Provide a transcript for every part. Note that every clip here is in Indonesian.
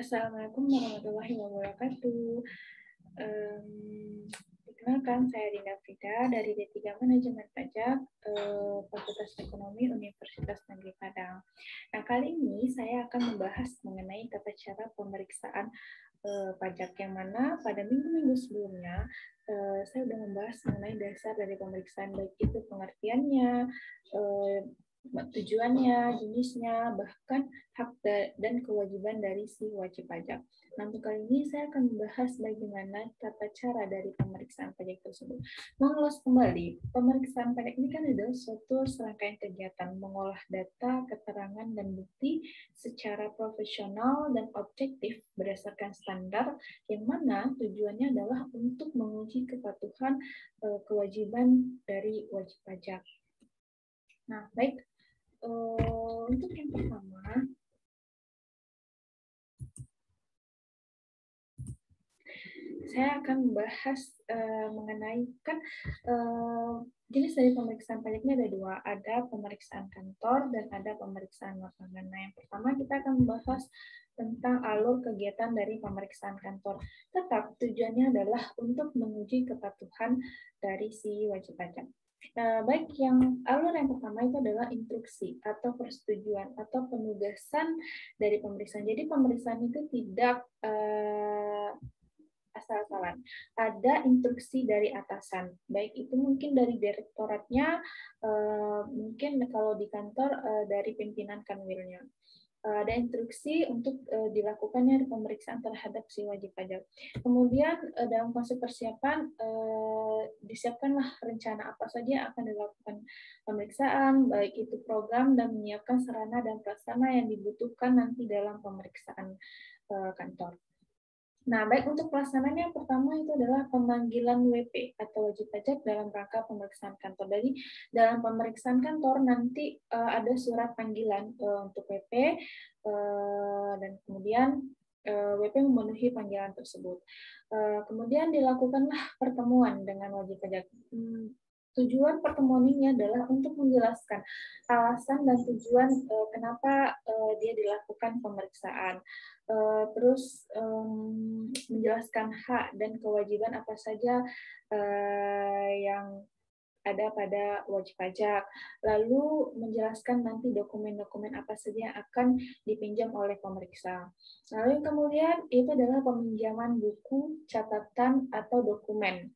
Assalamualaikum warahmatullahi wabarakatuh. Perkenalkan, saya Dinda Frida dari D3 Manajemen Pajak, Fakultas Ekonomi Universitas Negeri Padang. Nah, kali ini saya akan membahas mengenai tata cara pemeriksaan pajak, yang mana pada minggu-minggu sebelumnya saya sudah membahas mengenai dasar dari pemeriksaan, baik itu pengertiannya, tujuannya, jenisnya, bahkan hak dan kewajiban dari si wajib pajak. Nah, untuk kali ini saya akan membahas bagaimana tata cara dari pemeriksaan pajak tersebut. Mengulas kembali, pemeriksaan pajak ini kan adalah suatu serangkaian kegiatan mengolah data, keterangan, dan bukti secara profesional dan objektif berdasarkan standar, yang mana tujuannya adalah untuk menguji kepatuhan kewajiban dari wajib pajak. Nah, baik. Untuk yang pertama, saya akan membahas mengenai jenis dari pemeriksaan pajak ini ada dua, ada pemeriksaan kantor dan ada pemeriksaan lapangan. Nah, yang pertama kita akan membahas tentang alur kegiatan dari pemeriksaan kantor. Tetap tujuannya adalah untuk menguji kepatuhan dari si wajib pajak. Baik, alur yang pertama itu adalah instruksi atau persetujuan atau penugasan dari pemeriksaan. Jadi pemeriksaan itu tidak asal-asalan. Ada instruksi dari atasan, baik itu mungkin dari direktoratnya, mungkin kalau di kantor dari pimpinan kanwilnya. Ada instruksi untuk dilakukannya pemeriksaan terhadap si wajib pajak. Kemudian dalam fase persiapan disiapkanlah rencana apa saja yang akan dilakukan pemeriksaan, baik itu program dan menyiapkan sarana dan prasarana yang dibutuhkan nanti dalam pemeriksaan kantor. Nah, baik, untuk pelaksanaannya yang pertama itu adalah pemanggilan WP atau wajib pajak dalam rangka pemeriksaan kantor. Jadi dalam pemeriksaan kantor nanti ada surat panggilan untuk WP dan kemudian WP memenuhi panggilan tersebut. Kemudian dilakukanlah pertemuan dengan wajib pajak. Tujuan pertemuan ini adalah untuk menjelaskan alasan dan tujuan kenapa dia dilakukan pemeriksaan. Terus menjelaskan hak dan kewajiban apa saja yang ada pada wajib pajak, lalu menjelaskan nanti dokumen-dokumen apa saja yang akan dipinjam oleh pemeriksa. Lalu kemudian itu adalah peminjaman buku, catatan, atau dokumen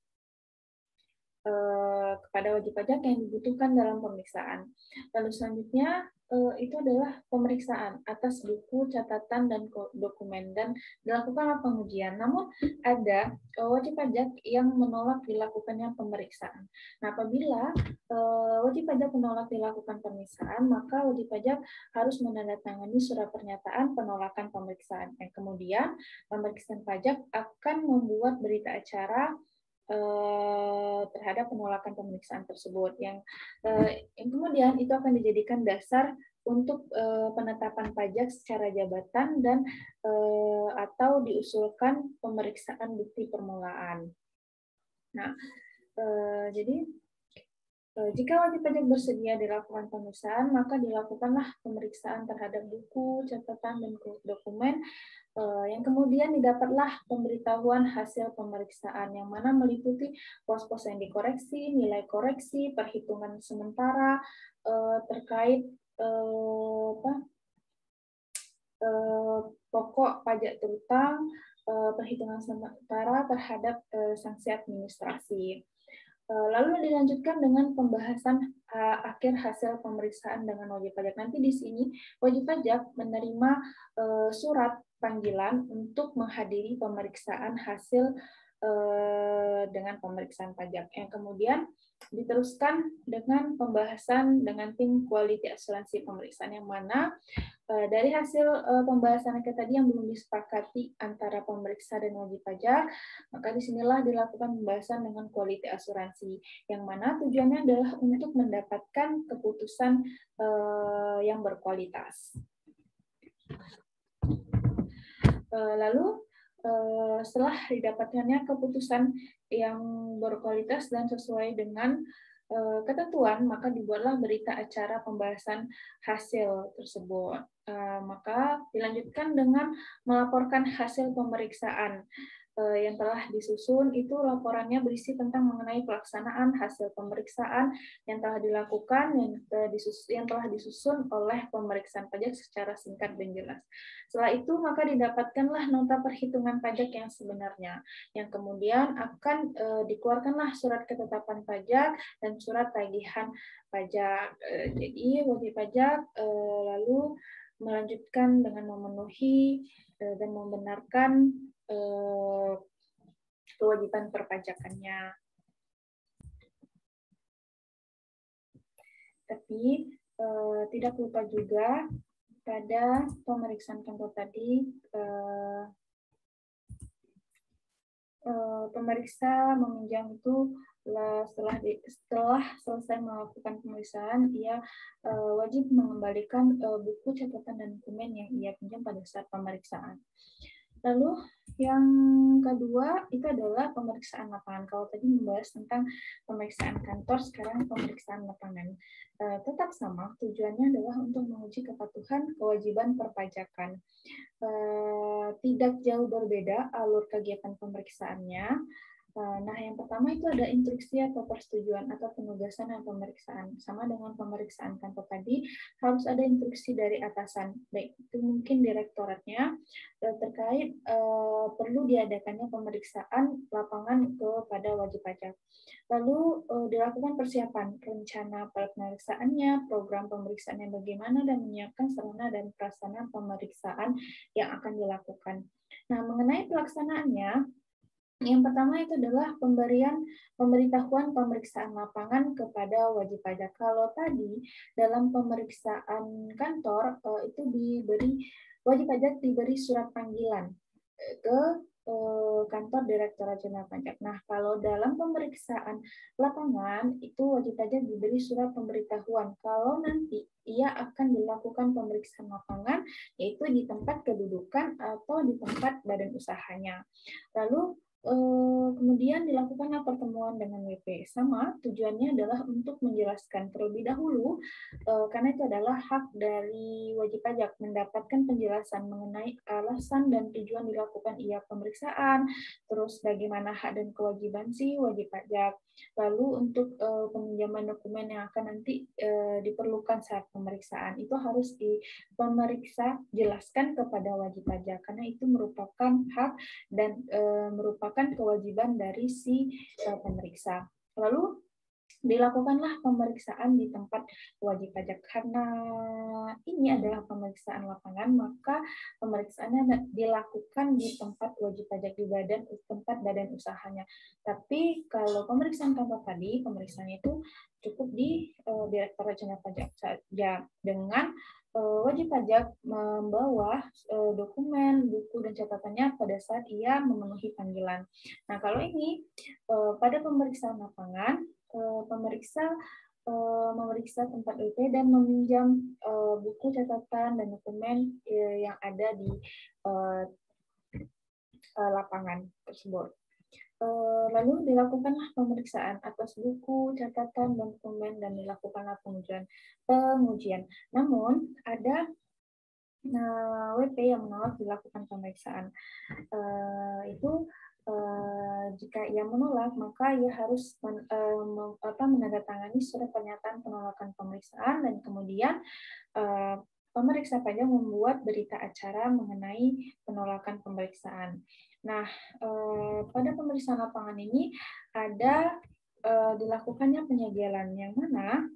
kepada wajib pajak yang dibutuhkan dalam pemeriksaan. Lalu selanjutnya itu adalah pemeriksaan atas buku, catatan, dan dokumen, dan dilakukanlah pengujian. Namun ada wajib pajak yang menolak dilakukannya pemeriksaan. Nah, apabila wajib pajak menolak dilakukan pemeriksaan, maka wajib pajak harus menandatangani surat pernyataan penolakan pemeriksaan. Dan kemudian pemeriksaan pajak akan membuat berita acara terhadap penolakan pemeriksaan tersebut, yang kemudian itu akan dijadikan dasar untuk penetapan pajak secara jabatan dan atau diusulkan pemeriksaan bukti permulaan. Nah, jadi jika wajib pajak bersedia dilakukan pemeriksaan, maka dilakukanlah pemeriksaan terhadap buku, catatan, dan dokumen, yang kemudian didapatlah pemberitahuan hasil pemeriksaan, yang mana meliputi pos-pos yang dikoreksi, nilai koreksi, perhitungan sementara terkait pokok pajak terutang, perhitungan sementara terhadap sanksi administrasi. Lalu dilanjutkan dengan pembahasan akhir hasil pemeriksaan dengan wajib pajak. Nanti di sini wajib pajak menerima surat panggilan untuk menghadiri pemeriksaan hasil dengan pemeriksaan pajak, yang kemudian diteruskan dengan pembahasan dengan tim quality asuransi pemeriksaan, yang mana dari hasil pembahasan tadi yang belum disepakati antara pemeriksa dan wajib pajak, maka disinilah dilakukan pembahasan dengan quality asuransi, yang mana tujuannya adalah untuk mendapatkan keputusan yang berkualitas. Lalu setelah didapatkannya keputusan yang berkualitas dan sesuai dengan ketentuan, maka dibuatlah berita acara pembahasan hasil tersebut. Maka dilanjutkan dengan melaporkan hasil pemeriksaan yang telah disusun. Itu laporannya berisi tentang mengenai pelaksanaan hasil pemeriksaan yang telah dilakukan, yang telah disusun oleh pemeriksaan pajak secara singkat dan jelas. Setelah itu maka didapatkanlah nota perhitungan pajak yang sebenarnya, yang kemudian akan dikeluarkanlah surat ketetapan pajak dan surat tagihan pajak. Jadi wajib pajak lalu melanjutkan dengan memenuhi dan membenarkan kewajiban perpajakannya. Tapi tidak lupa juga pada pemeriksaan kantor tadi, pemeriksa meminjam itu setelah selesai melakukan pemeriksaan, ia wajib mengembalikan buku catatan dan dokumen yang ia pinjam pada saat pemeriksaan. Lalu yang kedua itu adalah pemeriksaan lapangan. Kalau tadi membahas tentang pemeriksaan kantor, sekarang pemeriksaan lapangan. Tetap sama, tujuannya adalah untuk menguji kepatuhan kewajiban perpajakan. Tidak jauh berbeda alur kegiatan pemeriksaannya. Nah, yang pertama itu ada instruksi atau persetujuan atau penugasan dan pemeriksaan. Sama dengan pemeriksaan kantor tadi, harus ada instruksi dari atasan, baik itu mungkin direktoratnya terkait perlu diadakannya pemeriksaan lapangan kepada wajib pajak. Lalu dilakukan persiapan rencana pemeriksaannya, program pemeriksaannya bagaimana, dan menyiapkan sarana dan prasarana pemeriksaan yang akan dilakukan. Nah, mengenai pelaksanaannya, yang pertama itu adalah pemberitahuan pemeriksaan lapangan kepada wajib pajak. Kalau tadi dalam pemeriksaan kantor itu wajib pajak diberi surat panggilan ke kantor Direktorat Jenderal Pajak. Nah, kalau dalam pemeriksaan lapangan itu wajib pajak diberi surat pemberitahuan kalau nanti ia akan dilakukan pemeriksaan lapangan, yaitu di tempat kedudukan atau di tempat badan usahanya. Lalu kemudian dilakukanlah pertemuan dengan WP. Sama, tujuannya adalah untuk menjelaskan terlebih dahulu, karena itu adalah hak dari wajib pajak mendapatkan penjelasan mengenai alasan dan tujuan dilakukan ia pemeriksaan, terus bagaimana hak dan kewajiban si wajib pajak. Lalu untuk peminjaman dokumen yang akan nanti diperlukan saat pemeriksaan, itu harus pemeriksa jelaskan kepada wajib pajak, karena itu merupakan hak dan merupakan kewajiban dari si pemeriksa. Lalu dilakukanlah pemeriksaan di tempat wajib pajak. Karena ini adalah pemeriksaan lapangan, maka pemeriksaannya dilakukan di tempat wajib pajak, di tempat badan usahanya. Tapi kalau pemeriksaan kantor tadi, pemeriksaannya itu cukup di Direktorat Jenderal Pajak saja, dengan wajib pajak membawa dokumen, buku, dan catatannya pada saat ia memenuhi panggilan. Nah, kalau ini pada pemeriksaan lapangan, pemeriksa memeriksa tempat WP dan meminjam buku catatan dan dokumen yang ada di lapangan tersebut. Lalu dilakukanlah pemeriksaan atas buku, catatan, dan dokumen, dan dilakukanlah pengujian. Namun ada WP yang menolak dilakukan pemeriksaan. Itu jika ia menolak, maka ia harus menandatangani surat pernyataan penolakan pemeriksaan, dan kemudian pemeriksa pajak membuat berita acara mengenai penolakan pemeriksaan. Nah, pada pemeriksaan lapangan ini ada dilakukannya penyegelan, yang mana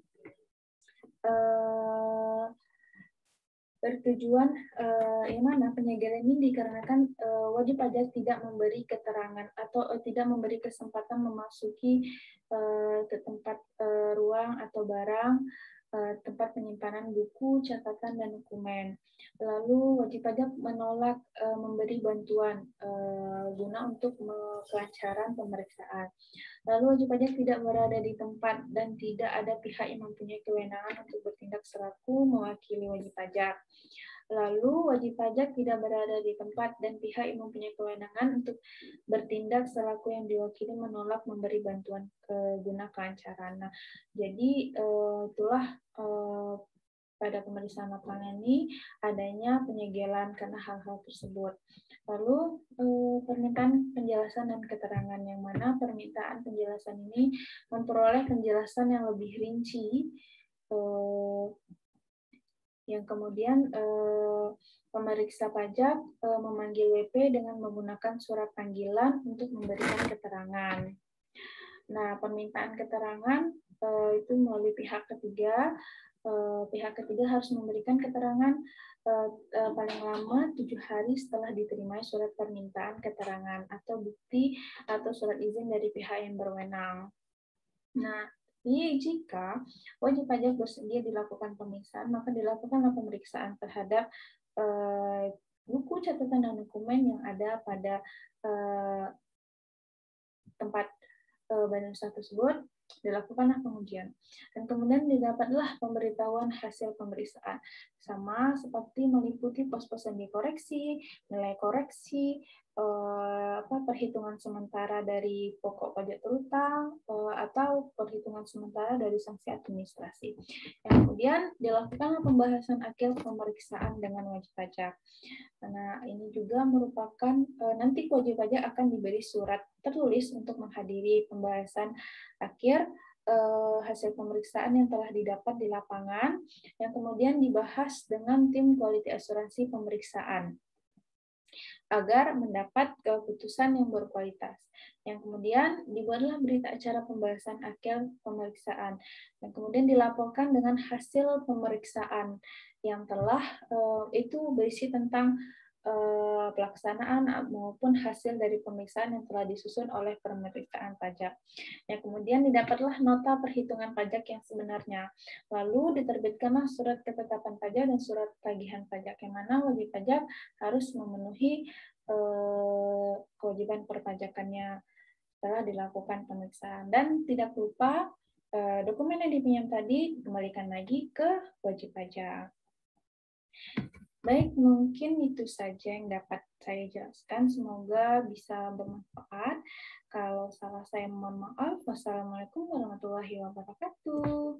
bertujuan yang mana penyegelan ini dikarenakan wajib pajak tidak memberi keterangan atau tidak memberi kesempatan memasuki ke tempat ruang atau barang, tempat penyimpanan buku, catatan, dan dokumen. Lalu wajib pajak menolak memberi bantuan guna untuk kelancaran pemeriksaan. Lalu wajib pajak tidak berada di tempat dan tidak ada pihak yang mempunyai kewenangan untuk bertindak selaku mewakili wajib pajak. Lalu wajib pajak tidak berada di tempat dan pihak yang mempunyai kewenangan untuk bertindak selaku yang diwakili menolak memberi bantuan guna kelancaran. Nah, jadi itulah pada pemeriksaan lapangan ini adanya penyegelan karena hal-hal tersebut. Lalu permintaan penjelasan dan keterangan, yang mana permintaan penjelasan ini memperoleh penjelasan yang lebih rinci, yang kemudian pemeriksa pajak memanggil WP dengan menggunakan surat panggilan untuk memberikan keterangan. Nah, permintaan keterangan itu melalui pihak ketiga. Pihak ketiga harus memberikan keterangan paling lama 7 hari setelah diterima surat permintaan keterangan atau bukti atau surat izin dari pihak yang berwenang. Nah, jika wajib pajak bersedia dilakukan pemeriksaan, maka dilakukanlah pemeriksaan terhadap buku catatan dan dokumen yang ada pada tempat badan usaha tersebut, dilakukanlah pengujian. Dan kemudian didapatlah pemberitahuan hasil pemeriksaan. Sama seperti meliputi pos-pos yang dikoreksi, nilai koreksi, perhitungan sementara dari pokok pajak terutang, atau perhitungan sementara dari sanksi administrasi. Yang kemudian dilakukanlah pembahasan akhir pemeriksaan dengan wajib pajak. Karena ini juga merupakan nanti wajib pajak akan diberi surat tertulis untuk menghadiri pembahasan akhir hasil pemeriksaan yang telah didapat di lapangan, yang kemudian dibahas dengan tim quality asuransi pemeriksaan agar mendapat keputusan yang berkualitas. Yang kemudian dibuatlah berita acara pembahasan akhir pemeriksaan, dan kemudian dilaporkan dengan hasil pemeriksaan yang telah itu berisi tentang pelaksanaan maupun hasil dari pemeriksaan yang telah disusun oleh pemeriksaan pajak. Yang kemudian didapatlah nota perhitungan pajak yang sebenarnya. Lalu diterbitkanlah surat ketetapan pajak dan surat tagihan pajak, yang mana wajib pajak harus memenuhi kewajiban perpajakannya setelah dilakukan pemeriksaan. Dan tidak lupa dokumen yang dipinjam tadi dikembalikan lagi ke wajib pajak. Baik, mungkin itu saja yang dapat saya jelaskan. Semoga bisa bermanfaat. Kalau salah saya mohon maaf. Wassalamualaikum warahmatullahi wabarakatuh.